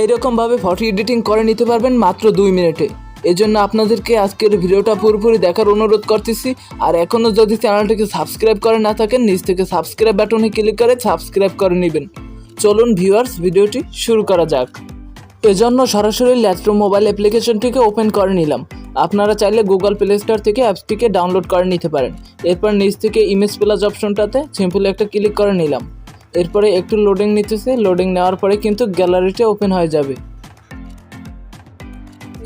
এইরকমভাবে photo editing করে নিতে পারবেন মাত্র 2 মিনিটে। এজন্য আপনাদেরকে আজকের ভিডিওটা পুরোপুরি দেখার অনুরোধ করতেছি। আর এখনও যদি চ্যানেলটিকে সাবস্ক্রাইব করে না থাকেন, নিচ থেকে সাবস্ক্রাইব বাটনে ক্লিক করে সাবস্ক্রাইব করে নেবেন। চলুন ভিউয়ার্স, ভিডিওটি শুরু করা যাক। এজন্য সরাসরি লাইটরুম মোবাইল অ্যাপ্লিকেশনটিকে ওপেন করে নিলাম। আপনারা চাইলে গুগল প্লে স্টোর থেকে অ্যাপসটিকে ডাউনলোড করে নিতে পারেন। এরপর নিচ থেকে ইমেজ প্লাস অপশনটাতে সিম্পলি একটা ক্লিক করে নিলাম। এরপরে একটু লোডিং নিতেছে, লোডিং নেওয়ার পরে কিন্তু গ্যালারিটা ওপেন হয়ে যাবে।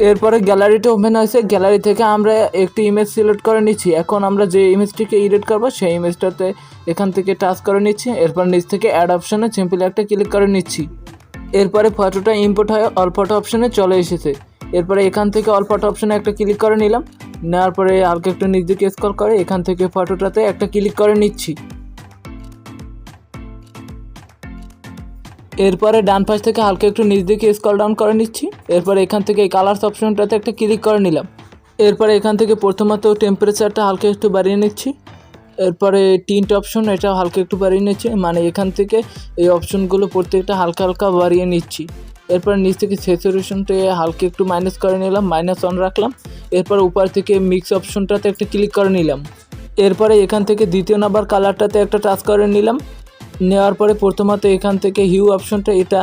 এরপরে গ্যালারিটা ওপেন হয়েছে, গ্যালারি থেকে আমরা একটি ইমেজ সিলেক্ট করে নিচ্ছি। এখন আমরা যে ইমেজটিকে এডিট করবো সেই ইমেজটাতে এখান থেকে টাচ করে নিচ্ছি। এরপর নিচ থেকে অ্যাড অপশনে সিম্পলি একটা ক্লিক করে নিচ্ছি। এরপরে ফটোটা ইম্পোর্ট হয়ে অল ফটো অপশনে চলে এসেছে। এরপরে এখান থেকে অল ফটো অপশনে একটা ক্লিক করে নিলাম। নেওয়ার পরে হালকা একটু নিচ দিকে স্ক্রল করে এখান থেকে ফটোটাতে একটা ক্লিক করে নিচ্ছি। এরপরে ডান পাশ থেকে হালকা একটু নিচ দিকে স্ক্রল ডাউন করে নিচ্ছি। এরপরে এখান থেকে এই কালার্স অপশনটাতে একটা ক্লিক করে নিলাম। এরপরে এখান থেকে প্রথমত টেম্পারেচারটা হালকা একটু বাড়িয়ে নিচ্ছি। এরপরে টিন্ট অপশন, এটা হালকা একটু বাড়িয়ে নিচ্ছি, মানে এখান থেকে এই অপশনগুলো প্রত্যেকটা হালকা হালকা বাড়িয়ে নিচ্ছি। এরপর নিচ থেকে স্যাচুরেশনটা হালকা একটু মাইনাস করে নিলাম, মাইনাস অন রাখলাম। এরপর উপর থেকে মিক্স অপশনটাতে একটা ক্লিক করে নিলাম। এরপরে এখান থেকে দ্বিতীয় নাম্বার কালারটাতে একটা টাচ করে নিলাম। নেওয়ার পরে প্রথমত এখান থেকে হিউ অপশনটা এটা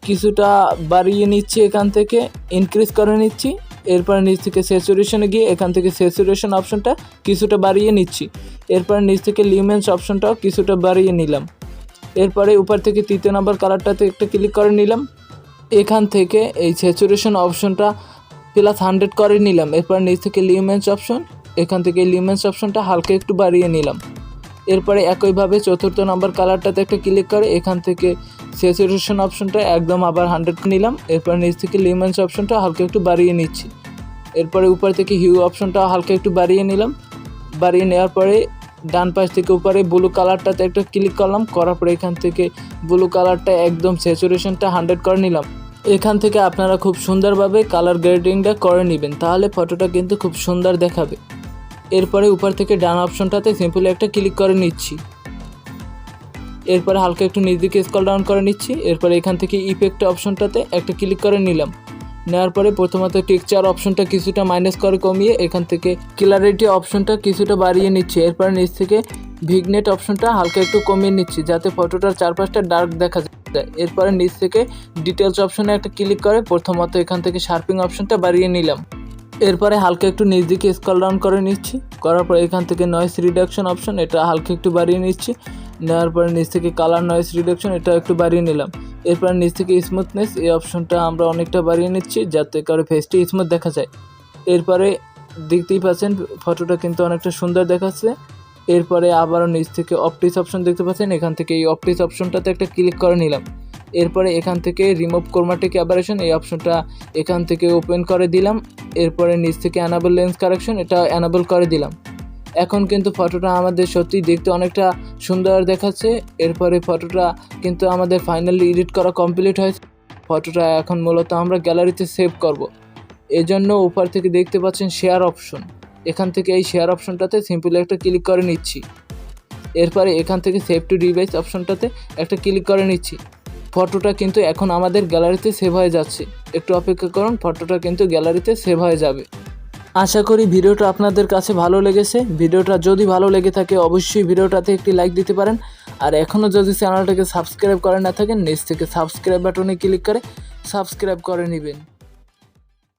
কিছুটা বাড়িয়ে নিচ্ছি, এখান থেকে ইনক্রিজ করে নিচ্ছি। এরপর নিচ থেকে স্যাচুরেশনে গিয়ে এখান থেকে স্যাচুরেশন অপশনটা কিছুটা বাড়িয়ে নিচ্ছি। এরপর নিচ থেকে লিউমেন্স অপশনটাও কিছুটা বাড়িয়ে নিলাম। এরপরে উপর থেকে তৃতীয় নাম্বার কালারটাতে একটা ক্লিক করে নিলাম। এখান থেকে এই স্যাচুরেশন অপশনটা +100 করে নিলাম। এরপর নিচ থেকে লিউমেন্স অপশন, এখান থেকে লিউমেন্স অপশনটা হালকা একটু বাড়িয়ে নিলাম। এরপরে একইভাবে চতুর্থ নাম্বার কালারটাতে একটা ক্লিক করে এখান থেকে স্যাচুরেশন অপশনটা একদম আবার 100 নিলাম। এরপর নিচ থেকে লিউমেন্স অপশনটা হালকা একটু বাড়িয়ে নিচ্ছি। এরপরে উপর থেকে হিউ অপশনটা হালকা একটু বাড়িয়ে নিলাম। বাড়িয়ে নেওয়ার পরে ডান পাশ থেকে উপরে ব্লু কালারটাতে একটা ক্লিক করলাম। করার পরে এখান থেকে ব্লু কালারটা একদম স্যাচুরেশনটা 100 করে নিলাম। এখান থেকে আপনারা খুব সুন্দরভাবে কালার গ্রেডিংটা করে নেবেন, তাহলে ফটোটা কিন্তু খুব সুন্দর দেখাবে। এরপরে উপর থেকে ডান অপশনটাতে সিম্পলি একটা ক্লিক করে নিচ্ছি। এরপরে হালকা একটু নিচ দিকে স্ক্রল ডাউন করে নিচ্ছি। এরপরে এখান থেকে ইফেক্ট অপশনটাতে একটা ক্লিক করে নিলাম। নেওয়ার পরে প্রথমত টেক্সচার অপশনটা কিছুটা মাইনাস করে কমিয়ে এখান থেকে ক্লারিটি অপশনটা কিছুটা বাড়িয়ে নিচ্ছি। এরপর নিচ থেকে ভিগনেট অপশনটা হালকা একটু কমিয়ে নিচ্ছি যাতে ফটোটার চারপাশটা ডার্ক দেখা যায়। এরপরে নিচ থেকে ডিটেলস অপশনে একটা ক্লিক করে প্রথমত এখান থেকে শার্পিং অপশনটা বাড়িয়ে নিলাম। এরপরে হালকা একটু নিচ দিকে স্ক্রল ডাউন করে নিচ্ছি। করার পর এখান থেকে নয়েজ রিডাকশন অপশন, এটা হালকা একটু বাড়িয়ে নিচ্ছি। নেওয়ার পরে নিচ থেকে কালার নয়েজ রিডাকশন, এটা একটু বাড়িয়ে নিলাম। এরপর নিচ থেকে স্মুথনেস, এই অপশনটা আমরা অনেকটা বাড়িয়ে নিচ্ছি যাতে করে ফেসটি স্মুথ দেখা যায়। এরপরে দেখতেই পাচ্ছেন ফটোটা কিন্তু অনেকটা সুন্দর দেখাচ্ছে। এরপরে আবারও নিচ থেকে অপটিক্স অপশন দেখতে পাচ্ছেন, এখান থেকে এই অপটিক্স অপশনটাতে একটা ক্লিক করে নিলাম। এরপরে এখান থেকে রিমুভ ক্রোমাটিক অ্যাবারেশন, এই অপশনটা এখান থেকে ওপেন করে দিলাম। এরপরে নিচ থেকে অ্যানাবল লেন্স কারেকশন, এটা অ্যানাবল করে দিলাম। এখন কিন্তু ফটোটা আমাদের সত্যি দেখতে অনেকটা সুন্দর দেখাচ্ছে। এরপরে ফটোটা কিন্তু আমাদের ফাইনালি এডিট করা কমপ্লিট হয়েছে। ফটোটা এখন মূলত আমরা গ্যালারিতে সেভ করব। এজন্য উপর থেকে দেখতে পাচ্ছেন শেয়ার অপশন, এখান থেকে এই শেয়ার অপশনটাতে সিম্পলি একটা ক্লিক করে নিচ্ছি। এরপরে এখান থেকে সেভ টু ডিভাইস অপশনটাতে একটা ক্লিক করে নিচ্ছি। ফটোটা কিন্তু এখন আমাদের গ্যালারিতে সেভ হয়ে যাচ্ছে। একটু অপেক্ষা করুন, ফটোটা কিন্তু গ্যালারিতে সেভ হয়ে যাবে। আশা করি ভিডিওটা আপনাদের কাছে ভালো লেগেছে। ভিডিওটা যদি ভালো লেগে থাকে অবশ্যই ভিডিওটাতে একটি লাইক দিতে পারেন। আর এখনও যদি চ্যানেলটাকে সাবস্ক্রাইব করে না থাকেন, নিচ থেকে সাবস্ক্রাইব বাটনে ক্লিক করে সাবস্ক্রাইব করে নেবেন।